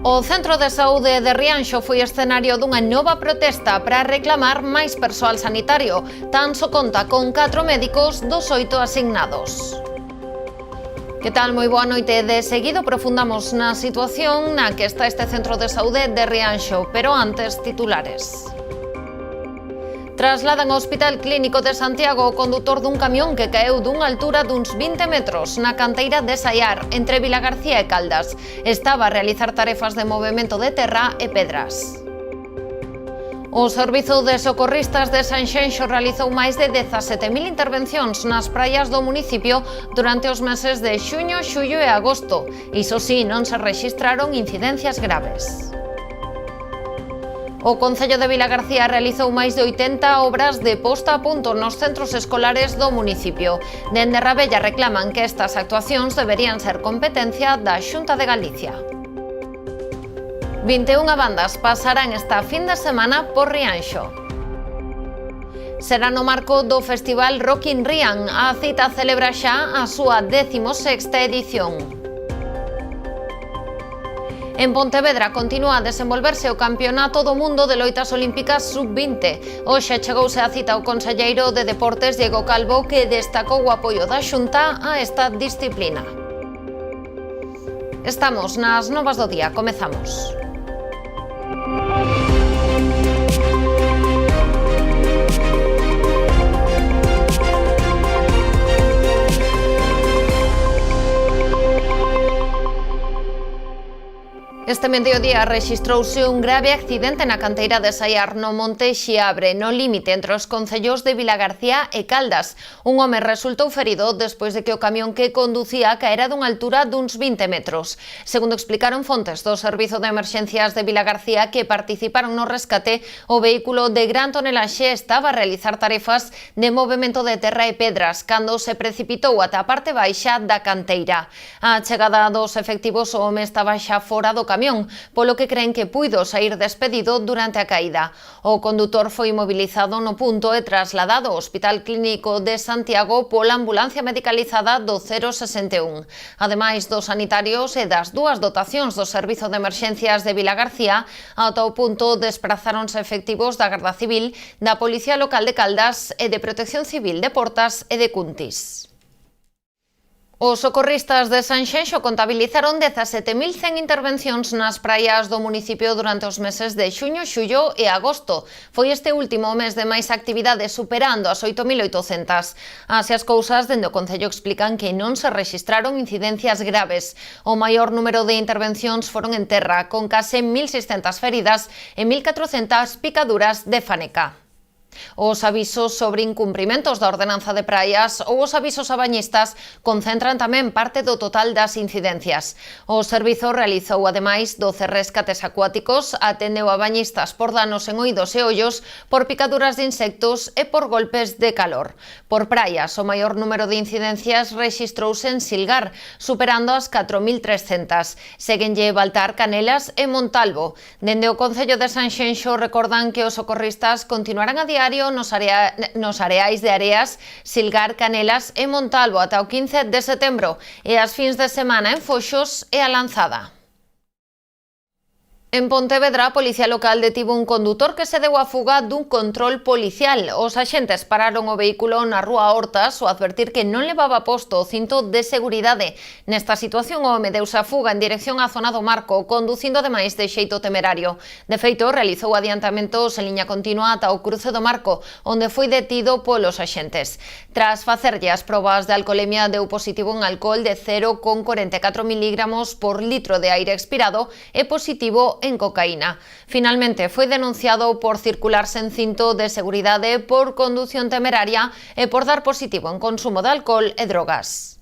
O Centro de Saúde de Rianxo foi escenario dunha nova protesta para reclamar máis persoal sanitario. Tan só conta con 4 médicos dos 8 asignados. Que tal? Moi boa noite. De seguido profundamos na situación na que está este Centro de Saúde de Rianxo, pero antes titulares. Trasladan ao Hospital Clínico de Santiago o condutor dun camión que caeu dunha altura duns 20 metros na canteira de Saiar, entre Vilagarcía e Caldas. Estaba a realizar tarefas de movemento de terra e pedras. O Servizo de Socorristas de Sanxenxo realizou máis de 17.000 intervencións nas praias do municipio durante os meses de xuño, xullo e agosto. Iso sí, non se rexistraron incidencias graves. O Concello de Vilagarcía realizou máis de 80 obras de posta a punto nos centros escolares do municipio. Dende Rabella reclaman que estas actuacións deberían ser competencia da Xunta de Galicia. 21 bandas pasarán esta fin de semana por Rianxo. Será no marco do Festival Rock in Rian. A cita celebra xa a súa 16ª edición. En Pontevedra continúa a desenvolverse o Campeonato do Mundo de Loitas Olímpicas Sub-20. Hoxe chegouse a cita o conselleiro de Deportes Diego Calvo, que destacou o apoio da Xunta a esta disciplina. Estamos nas novas do día, comezamos. Este mediodía rexistrouse un grave accidente na canteira de Saiar no Monte Xiabre, no límite entre os concellos de Vilagarcía e Caldas. Un home resultou ferido despois de que o camión que conducía caera dunha altura duns 20 metros. Segundo explicaron fontes do Servizo de Emerxencias de Vilagarcía que participaron no rescate, o vehículo de gran tonelaxe estaba a realizar tarefas de movemento de terra e pedras cando se precipitou ata a parte baixa da canteira. A chegada dos efectivos, o home estaba xa fora do camión, polo que creen que puido sair despedido durante a caída. O condutor foi mobilizado no punto e trasladado ao Hospital Clínico de Santiago pola ambulancia medicalizada do 061. Ademais dos sanitarios e das dúas dotacións do Servizo de Emerxencias de Vilagarcía, ata o punto desprazáronse efectivos da Garda Civil, da Policía Local de Caldas e de Protección Civil de Portas e de Cuntis. Os socorristas de Sanxenxo contabilizaron 17.100 intervencións nas praias do municipio durante os meses de xuño, xullo e agosto. Foi este último mes de máis actividade, superando as 8.800. Así as cousas, dende o Concello explican que non se rexistraron incidencias graves. O maior número de intervencións foron en terra, con case 1.600 feridas e 1.400 picaduras de faneca. Os avisos sobre incumprimentos da ordenanza de praias ou os avisos a bañistas concentran tamén parte do total das incidencias. O servizo realizou ademais 12 rescates acuáticos, atendeu a bañistas por danos en oídos e ollos, por picaduras de insectos e por golpes de calor. Por praias, o maior número de incidencias rexistrouse en Silgar, superando as 4.300. Séguenlle Baltar, Canelas e Montalvo. Dende o Concello de Sanxenxo recordan que os socorristas continuarán a diario nos areais de Areas, Silgar, Canelas e Montalvo ata o 15 de setembro e as fins de semana en Foxos e a Lanzada. En Pontevedra, a Policía Local detivo un condutor que se deu a fuga dun control policial. Os axentes pararon o vehículo na rúa Hortas ao advertir que non levaba posto o cinto de seguridade. Nesta situación, o home deuse a fuga en dirección á zona do Marco, conducindo ademais de xeito temerario. De feito, realizou adiantamentos en liña continua ata o cruce do Marco, onde foi detido polos axentes. Tras facerlle as probas de alcolemia, deu positivo en alcohol de 0,44 miligramos por litro de aire expirado e positivo en cocaína. Finalmente foi denunciado por circular sen cinto de seguridade, por condución temeraria e por dar positivo en consumo de alcohol e drogas.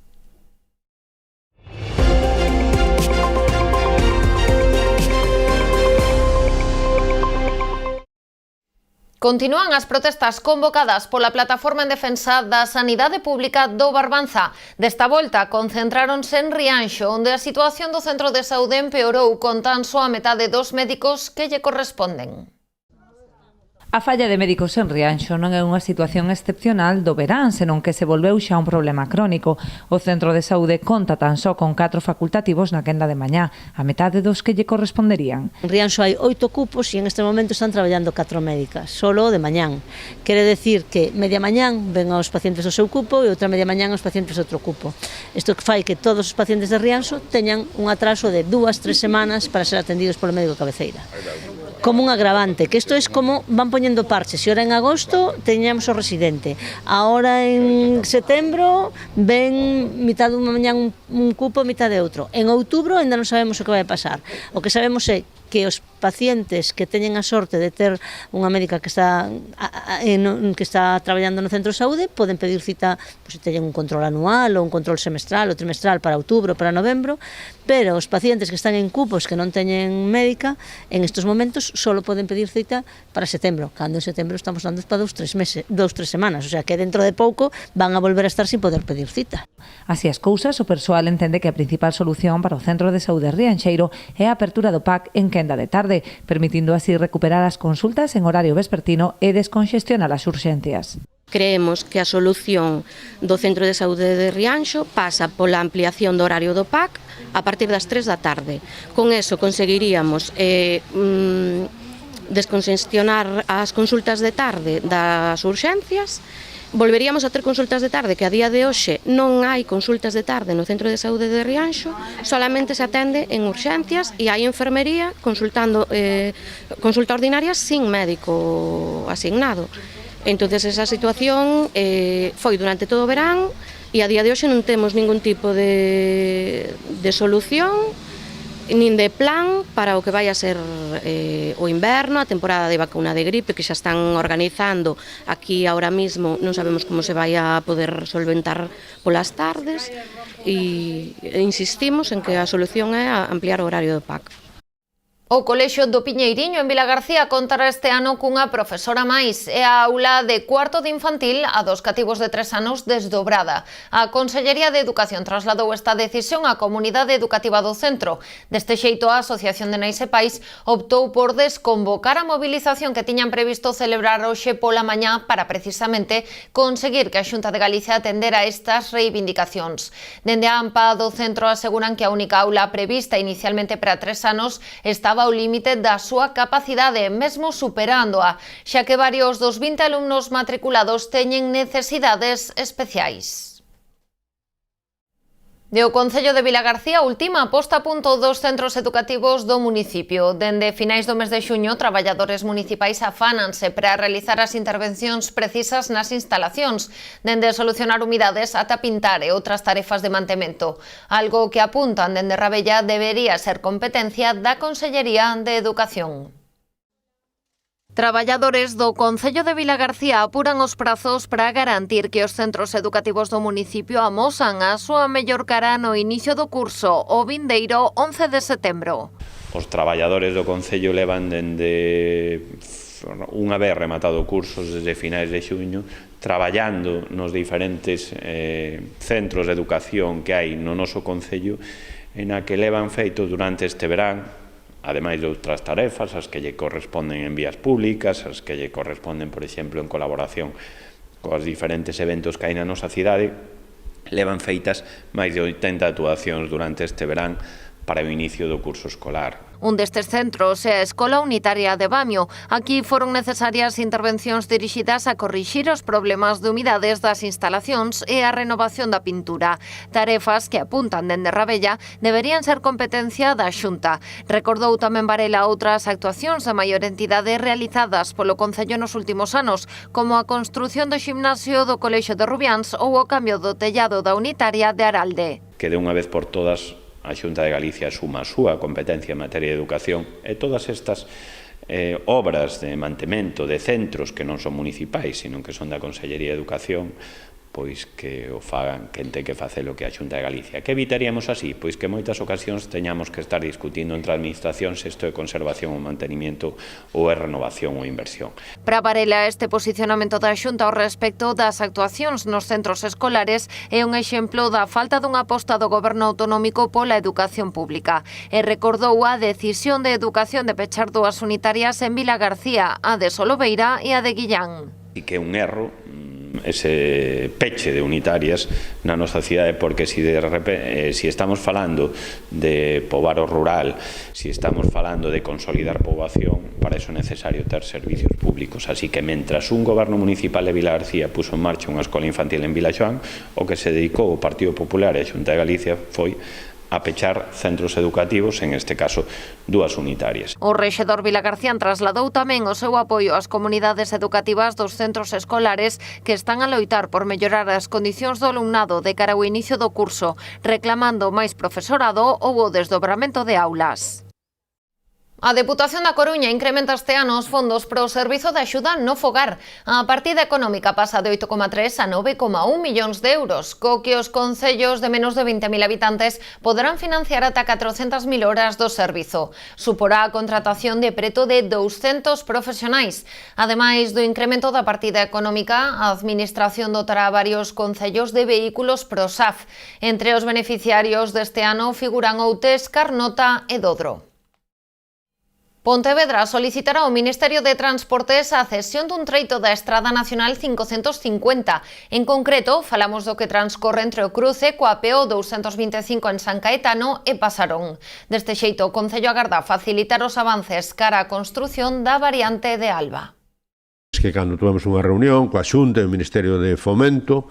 Continúan as protestas convocadas pola Plataforma en Defensa da Sanidade Pública do Barbanza. Desta volta concentráronse en Rianxo, onde a situación do centro de saúde empeorou con tan só a metade dos médicos que lle corresponden. A falla de médicos en Rianxo non é unha situación excepcional do verán, senón que se volveu xa un problema crónico. O Centro de Saúde conta tan só con 4 facultativos na quenda de mañá, a metade dos que lle corresponderían. En Rianxo hai 8 cupos e en este momento están traballando 4 médicas, solo de mañán. Quere decir que media mañán ven aos pacientes do seu cupo e outra media mañán aos pacientes do outro cupo. Isto fai que todos os pacientes de Rianxo teñan un atraso de 2-3 semanas para ser atendidos polo médico cabeceira. Como un agravante, que isto é como van poñendo parches. Se ora en agosto teñamos o residente, ahora en setembro ven mitad dunha mañán un cupo e mitad de outro. En outubro ainda non sabemos o que vai pasar. O que sabemos é que os pacientes que teñen a sorte de ter unha médica que está traballando no centro de saúde poden pedir cita, se teñen un control anual ou un control semestral ou trimestral para outubro, para novembro, pero os pacientes que están en cupos que non teñen médica en estes momentos só poden pedir cita para setembro, cando en setembro estamos dando para 2-3 semanas, o sea que dentro de pouco van a volver a estar sin poder pedir cita. Así as cousas, o persoal entende que a principal solución para o Centro de Saúde Rianxeiro é a apertura do PAC en quenda de tarde, permitindo así recuperar as consultas en horario vespertino e desconxestionar as urxencias. Creemos que a solución do Centro de Saúde de Rianxo pasa pola ampliación do horario do PAC a partir das 3 da tarde. Con eso conseguiríamos descongestionar as consultas de tarde das urxencias. Volveríamos a ter consultas de tarde, que a día de hoxe non hai consultas de tarde no Centro de Saúde de Rianxo, solamente se atende en urxencias e hai enfermería consulta ordinaria sin médico asignado. Entonces esa situación foi durante todo o verán e a día de hoxe non temos ningún tipo de solución nin de plan para o que vai a ser o inverno, a temporada de vacuna de gripe que xa están organizando aquí ahora mismo, non sabemos como se vai a poder solventar polas tardes e insistimos en que a solución é ampliar o horario do PAC. O Colexio do Piñeiriño en Vilagarcía contará este ano cunha profesora máis e a aula de cuarto de infantil a dos cativos de 3 anos desdobrada. A Consellería de Educación trasladou esta decisión á comunidade educativa do centro. Deste xeito, a Asociación de Nais e Pais optou por desconvocar a movilización que tiñan previsto celebrar hoxe pola mañá para precisamente conseguir que a Xunta de Galicia atendera estas reivindicacións. Dende a AMPA do centro aseguran que a única aula prevista inicialmente para 3 anos estaba ao límite da súa capacidade, mesmo superándoa, xa que varios dos 20 alumnos matriculados teñen necesidades especiais. O Concello de Vilagarcía última posta a punto dos centros educativos do municipio. Dende finais do mes de xuño, traballadores municipais afánanse para realizar as intervencións precisas nas instalacións, dende solucionar humidades ata pintar e outras tarefas de mantemento. Algo que apuntan dende Rabella debería ser competencia da Consellería de Educación. Traballadores do Concello de Vilagarcía apuran os prazos para garantir que os centros educativos do municipio amosan a súa mellor cara no inicio do curso, o vindeiro 11 de setembro. Os traballadores do Concello levan dende unha vez rematado cursos desde finais de xuño traballando nos diferentes centros de educación que hai no noso Concello en a que levan feito durante este verán, ademais de outras tarefas, as que lle corresponden en vías públicas, as que lle corresponden, por exemplo, en colaboración coas diferentes eventos que hai na nosa cidade, levan feitas máis de 80 actuacións durante este verán para o inicio do curso escolar. Un destes centros é a Escola Unitaria de Bamio. Aquí foron necesarias intervencións dirixidas a corrixir os problemas de humidades das instalacións e a renovación da pintura. Tarefas que apuntan dende Rabella deberían ser competencia da Xunta. Recordou tamén Varela outras actuacións de maior entidade realizadas polo Concello nos últimos anos, como a construción do ximnasio do Colexio de Rubiáns ou o cambio do tellado da Unitaria de Aralde. Que de unha vez por todas a Xunta de Galicia suma a súa competencia en materia de educación e todas estas obras de mantemento de centros que non son municipais, sino que son da Consellería de Educación, pois que o fagan quen ten que facelo, que a Xunta de Galicia. Que evitaríamos así? Pois que en moitas ocasións teñamos que estar discutindo entre administracións se isto é conservación ou mantenimiento ou é renovación ou inversión. Para Varela, este posicionamento da Xunta ao respecto das actuacións nos centros escolares é un exemplo da falta dunha aposta do Goberno autonómico pola educación pública e recordou a decisión de educación de pechar 2 unitarias en Vilagarcía, a de Solobeira e a de Guillán. E que é un erro ese peche de unitarias na nosa cidade, porque si estamos falando de poboar o rural, si estamos falando de consolidar poboación, para iso é necesario ter servicios públicos. Así que, mentras un goberno municipal de Vilagarcía puso en marcha unha escola infantil en Vilaxoán, o que se dedicou o Partido Popular e a Xunta de Galicia foi a pechar centros educativos, en este caso 2 unitarias. O rexedor Vilagarcía trasladou tamén o seu apoio ás comunidades educativas dos centros escolares que están a loitar por mellorar as condicións do alumnado de cara ao inicio do curso, reclamando máis profesorado ou o desdobramento de aulas. A Deputación da Coruña incrementa este ano os fondos para o Servizo de Axuda no Fogar. A partida económica pasa de 8,3 a 9,1 millóns de euros, co que os concellos de menos de 20.000 habitantes poderán financiar ata 400.000 horas do servizo. Suporá a contratación de preto de 200 profesionais. Ademais do incremento da partida económica, a Administración dotará a varios concellos de vehículos ProSAF. Entre os beneficiarios deste ano figuran Outes, Carnota e Dodro. Pontevedra solicitará ao Ministerio de Transportes a cesión dun treito da Estrada Nacional 550. En concreto, falamos do que transcorre entre o cruce coa PO 225 en San Caetano e Pasarón. Deste xeito, o Concello agarda facilitar os avances cara á construción da variante de Alba. Que cando tuvemos unha reunión coa Xunta e o Ministerio de Fomento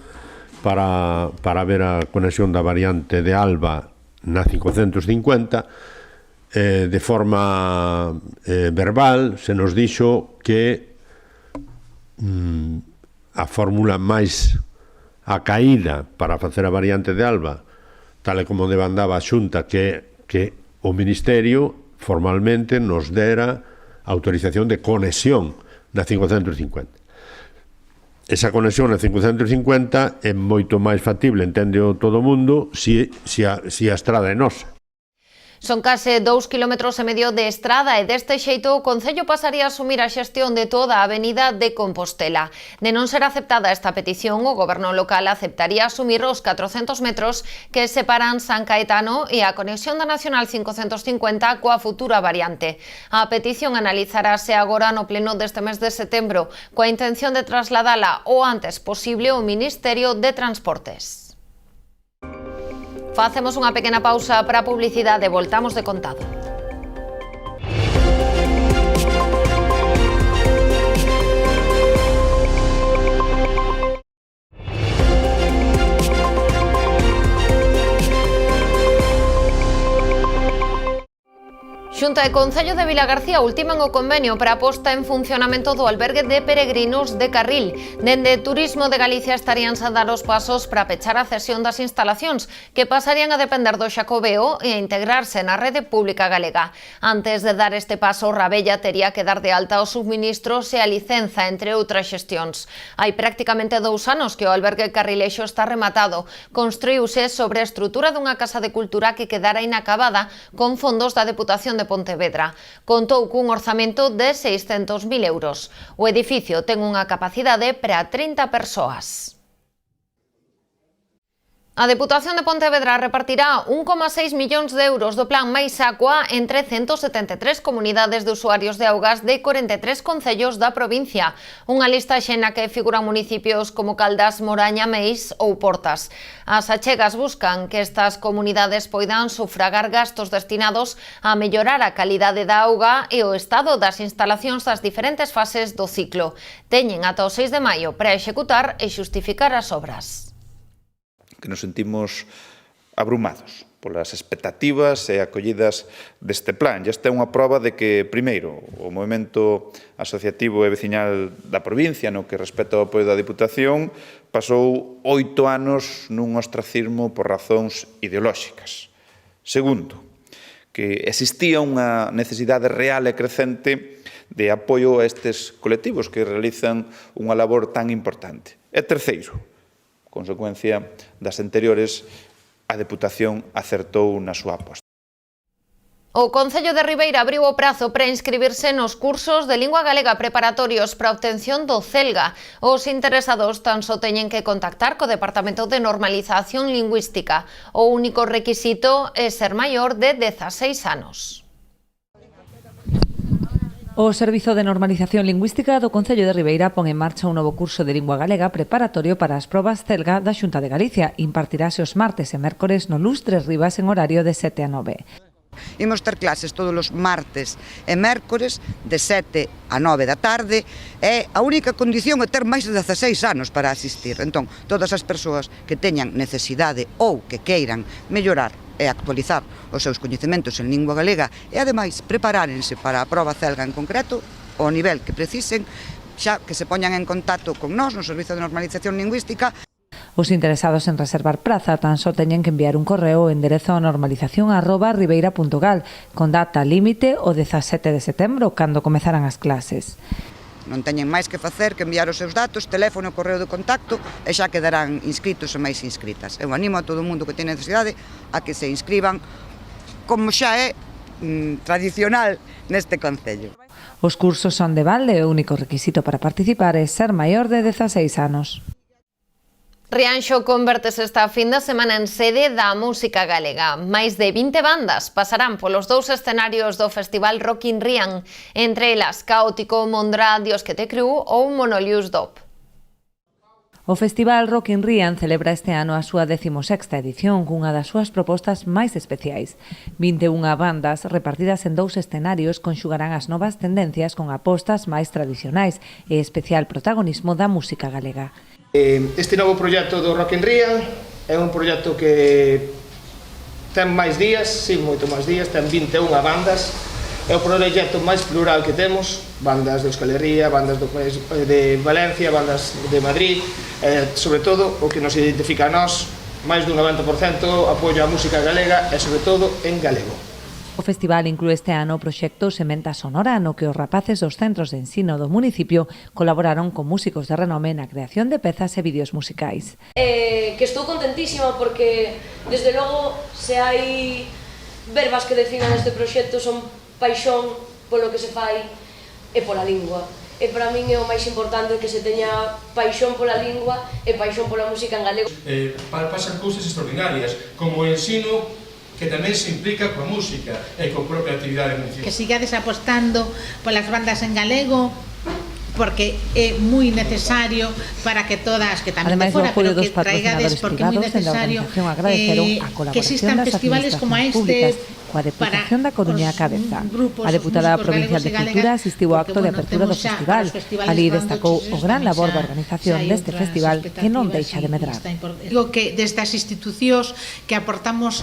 para ver a conexión da variante de Alba na 550, de forma verbal se nos dixo que a fórmula máis acaída para facer a variante de Alba, tal e como demandaba a Xunta, que o Ministerio formalmente nos dera autorización de conexión na 550. Esa conexión na 550 é moito máis factible, entende todo o mundo, se a estrada é nosa. Son case 2,5 quilómetros de estrada e deste xeito o Concello pasaría a asumir a xestión de toda a avenida de Compostela. De non ser aceptada esta petición, o Goberno local aceptaría asumir os 400 metros que separan San Caetano e a conexión da Nacional 550 coa futura variante. A petición analizarase agora no pleno deste mes de setembro, coa intención de trasladala o antes posible ao Ministerio de Transportes. Facemos unha pequena pausa para a publicidade e voltamos de contado. Xunta e Concello de Vilagarcía ultiman o convenio para a posta en funcionamento do albergue de peregrinos de Carril. Dende Turismo de Galicia estarían a dar os pasos para pechar a cesión das instalacións, que pasarían a depender do Xacobeo e a integrarse na rede pública galega. Antes de dar este paso, Rabella tería que dar de alta os subministros e a licenza, entre outras xestións. Hai prácticamente 2 anos que o albergue carrilexo está rematado. Construíuse sobre a estrutura dunha casa de cultura que quedara inacabada con fondos da Deputación de Pontevedra. Contou cun orzamento de 600.000 euros. O edificio ten unha capacidade para 30 persoas. A Deputación de Pontevedra repartirá 1,6 millóns de euros do Plan Máis Aqua entre 173 comunidades de usuarios de augas de 43 concellos da provincia. Unha lista xena que figuran municipios como Caldas, Moraña, Meis ou Portas. As achegas buscan que estas comunidades poidan sufragar gastos destinados a mellorar a calidade da auga e o estado das instalacións das diferentes fases do ciclo. Teñen ata o 6 de maio para executar e xustificar as obras. Que nos sentimos abrumados polas expectativas e acollidas deste plan. E esta é unha proba de que, primeiro, o movimento asociativo e veciñal da provincia, no que respecta ao apoio da Diputación, pasou 8 anos nun ostracismo por razóns ideolóxicas. Segundo, que existía unha necesidade real e crecente de apoio a estes colectivos que realizan unha labor tan importante. E terceiro, consecuencia das anteriores, a Deputación acertou na súa aposta. O Concello de Ribeira abriu o prazo para inscribirse nos cursos de lingua galega preparatorios para a obtención do CELGA. Os interesados tan só teñen que contactar co Departamento de Normalización Lingüística. O único requisito é ser maior de 16 anos. O Servizo de Normalización Lingüística do Concello de Ribeira pon en marcha un novo curso de lingua galega preparatorio para as probas CELGA da Xunta de Galicia. Impartirase os martes e mércores no Lustres Rivas en horario de 7 a 9. Imos ter clases todos os martes e mércores de 7 a 9 da tarde e a única condición é ter máis de 16 anos para asistir. Entón, todas as persoas que teñan necesidade ou que queiran mellorar e actualizar os seus coñecementos en lingua galega e, ademais, preparárense para a proba CELGA en concreto, ao nivel que precisen, xa que se poñan en contacto con nós no Servizo de Normalización Lingüística. Os interesados en reservar praza tan só teñen que enviar un correo ao enderezo normalización@ribeira.gal con data límite o 17 de setembro, cando comezarán as clases. Non teñen máis que facer que enviar os seus datos, teléfono e correo de contacto e xa quedarán inscritos e máis inscritas. Eu animo a todo o mundo que ten necesidade a que se inscriban, como xa é tradicional neste concello. Os cursos son de balde e o único requisito para participar é ser maior de 16 anos. Rianxo convértese esta fin de semana en sede da música galega. Máis de 20 bandas pasarán polos dous escenarios do Festival Rock in Rian, entre elas Caótico, Mondra, Dios que te criu ou Monolius Dop. O Festival Rock in Rian celebra este ano a súa 16ª edición cunha das súas propostas máis especiais. 21 bandas repartidas en dous escenarios conxugarán as novas tendencias con apostas máis tradicionais e especial protagonismo da música galega. Este novo proxecto do Rock in Rian é un proxecto que ten máis días, sí, moito máis días, ten 21 bandas. É o proxecto máis plural que temos, bandas de Euskal Herria, bandas de Valencia, bandas de Madrid, sobre todo o que nos identifica a nós, máis dun 90% apoio á música galega e sobre todo en galego. O festival inclúe este ano o proxecto Sementa Sonora, no que os rapaces dos centros de ensino do municipio colaboraron con músicos de renome na creación de pezas e vídeos musicais. Que estou contentísima porque, desde logo, se hai verbas que definan este proxecto son paixón polo que se fai e pola lingua. E para min é o máis importante que se teña paixón pola lingua e paixón pola música en galego. Pasan cousas extraordinarias, como o ensino que tamén se implica coa música e coa propia actividade municipal. Que sigades apostando polas bandas en galego, porque é moi necesario para que todas, que tamén de fora, pero que traigades, porque é moi necesario que existan festivales como este coa Deputación da Coruña a cabeza. A deputada provincial de Cultura asistiu ao acto de apertura do festival. Ali destacou o gran labor da organización deste festival que non deixa de medrar. Digo que desde as institucións que aportamos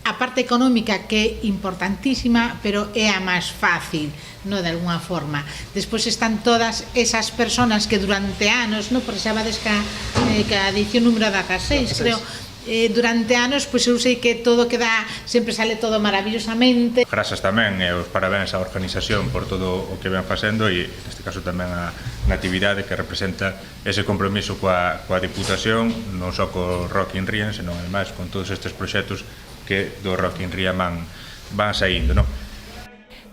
a parte económica, que é importantísima, pero é a máis fácil, no, de alguna forma. Despois están todas esas personas que durante anos, no, porque sabades que a edición número 16, creo, durante anos, pois eu sei que todo queda, sempre sale todo maravillosamente. Grazas tamén e os parabéns á organización por todo o que ven facendo e neste caso tamén a actividade que representa ese compromiso coa Deputación, non só co Rock in Rian, senón ademais con todos estes proxectos que do Rock in Rian van saindo, non?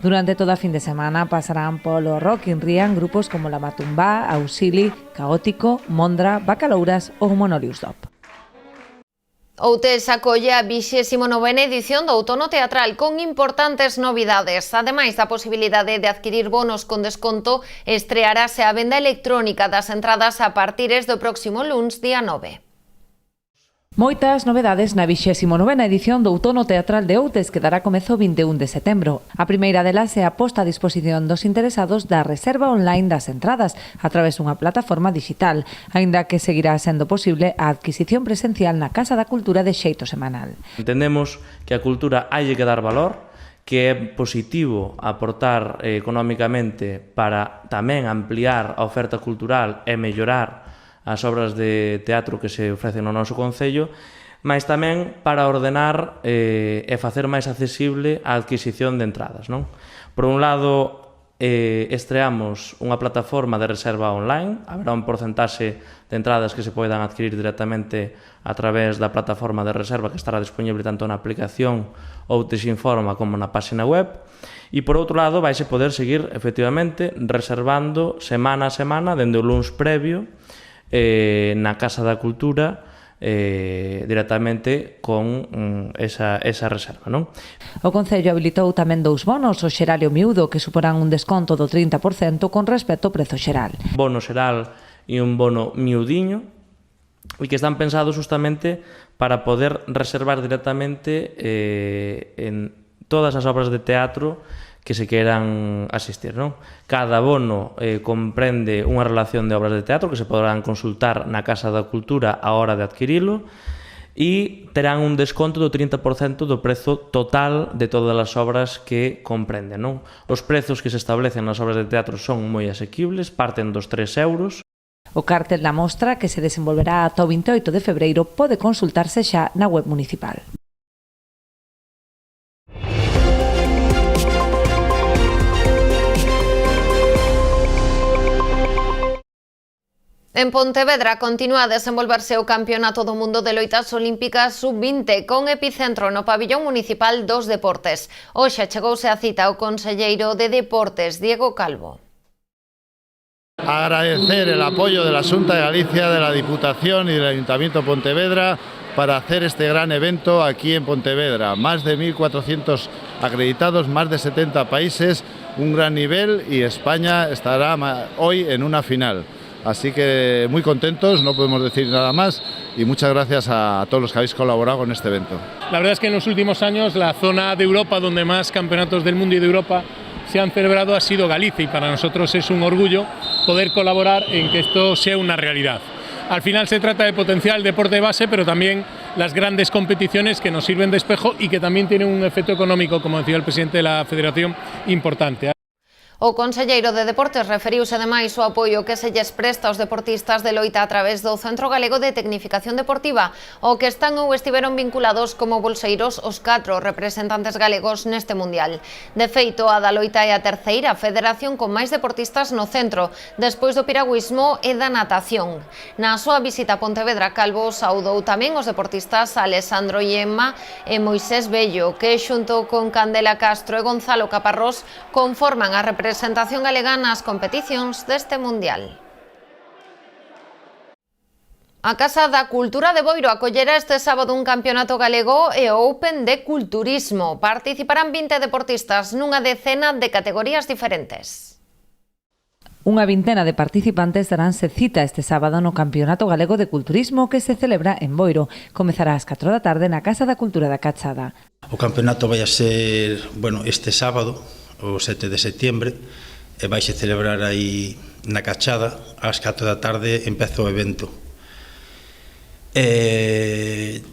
Durante toda a fin de semana pasarán polo Rock in Rian grupos como La Matumbá, Auxili, Caótico, Mondra, Bacalouras ou Monolius Dop. Outes acolle a 29ª edición do Outono Teatral con importantes novidades. Ademais da posibilidade de adquirir bonos con desconto, estrearase a venda electrónica das entradas a partires do próximo luns, día 9. Moitas novedades na 29ª edición do Outono Teatral de Outes que dará comezo o 21 de setembro. A primeira delas é a posta a disposición dos interesados da reserva online das entradas a través dunha plataforma digital, aínda que seguirá sendo posible a adquisición presencial na Casa da Cultura de xeito semanal. Entendemos que a cultura hai que dar valor, que é positivo aportar económicamente para tamén ampliar a oferta cultural e mellorar as obras de teatro que se ofrecen no noso concello, mas tamén para ordenar e facer máis accesible a adquisición de entradas, non? Por un lado, estreamos unha plataforma de reserva online, haberá un porcentaxe de entradas que se poidan adquirir directamente a través da plataforma de reserva que estará disponible tanto na aplicación ou Desinforma como na página web. E por outro lado, vaise poder seguir efectivamente reservando semana a semana dende o luns previo na Casa da Cultura directamente con esa reserva, non? O Concello habilitou tamén 2 bonos, o xeral e o miúdo, que suporán un desconto do 30% con respecto ao prezo xeral. Bono xeral e un bono miudiño, e que están pensados justamente para poder reservar directamente en todas as obras de teatro que se queran asistir, non? Cada bono comprende unha relación de obras de teatro que se poderán consultar na Casa da Cultura a hora de adquirilo e terán un desconto do 30% do prezo total de todas as obras que comprenden, non? Os prezos que se establecen nas obras de teatro son moi asequibles, parten dos 3 euros. O cartel da mostra, que se desenvolverá ata o 28 de febreiro, pode consultarse xa na web municipal. En Pontevedra continúa a desenvolverse o Campeonato do Mundo de Loitas Olímpicas Sub-20 con epicentro no pabillón municipal dos Deportes. Hoxe chegouse a cita o conselleiro de Deportes, Diego Calvo. Agradecer el apoyo de la Xunta de Galicia, de la Diputación y del Ayuntamiento de Pontevedra para hacer este gran evento aquí en Pontevedra. Más de 1.400 acreditados, más de 70 países, un gran nivel y España estará hoy en una final. Así que muy contentos, no podemos decir nada más y muchas gracias a todos los que habéis colaborado en este evento. La verdad es que en los últimos años la zona de Europa donde más campeonatos del mundo y de Europa se han celebrado ha sido Galicia y para nosotros es un orgullo poder colaborar en que esto sea una realidad. Al final se trata de potenciar el deporte de base, pero también las grandes competiciones que nos sirven de espejo y que también tienen un efecto económico, como decía el presidente de la Federación, importante. O conselleiro de Deportes referiuse ademais o apoio que se lles presta aos deportistas de loita a través do Centro Galego de Tecnificación Deportiva, ao que están ou estiveron vinculados como bolseiros os 4 representantes galegos neste Mundial. De feito, a da loita é a terceira federación con máis deportistas no centro, despois do piragüismo e da natación. Na súa visita a Pontevedra, Calvo saudou tamén os deportistas Alessandro Yemma e Moisés Bello, que xunto con Candela Castro e Gonzalo Caparrós conforman a representación galega nas competicións deste Mundial. A Casa da Cultura de Boiro acollera este sábado un campeonato galego e o Open de Culturismo. Participarán 20 deportistas nunha decena de categorías diferentes. Unha vintena de participantes daránse cita este sábado no Campeonato Galego de Culturismo que se celebra en Boiro. Comezará ás 4 da tarde na Casa da Cultura da Cachada. O campeonato vai a ser, este sábado, o 7 de setembro, e vai se celebrar aí na Cachada, ás 4 da tarde empeza o evento. É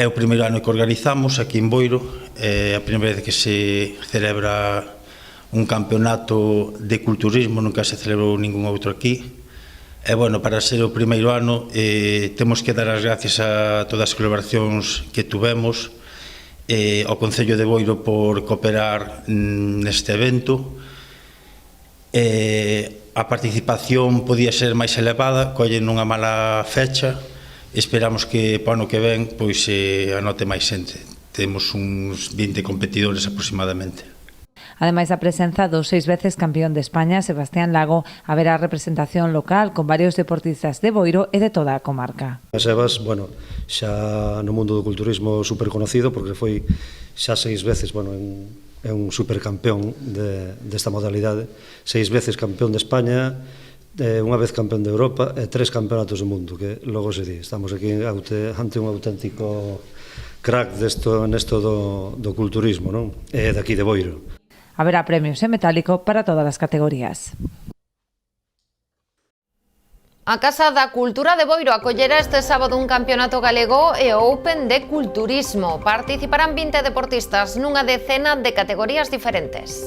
o primeiro ano que organizamos aquí en Boiro, é a primeira vez que se celebra un campeonato de culturismo, nunca se celebrou ningún outro aquí. E, para ser o primeiro ano, temos que dar as gracias a todas as colaboracións que tuvemos, ao Concello de Boiro por cooperar neste evento. A participación podía ser máis elevada, collen nunha mala fecha, esperamos que para o ano que ven anote máis xente. Temos uns 20 competidores aproximadamente. Ademais da presenza do 6 veces campeón de España, Sebastián Lago, haberá representación local con varios deportistas de Boiro e de toda a comarca. Sebas, xa no mundo do culturismo super conocido, porque foi xa 6 veces, é un supercampeón desta modalidade, 6 veces campeón de España, unha vez campeón de Europa e 3 campeonatos do mundo, que logo se di. Estamos aquí ante un auténtico crack nesto do culturismo, non? E daqui de Boiro. Haberá premios en metálico para todas as categorías. A Casa da Cultura de Boiro acollera este sábado un campeonato galego e o Open de Culturismo. Participarán 20 deportistas nunha decena de categorías diferentes.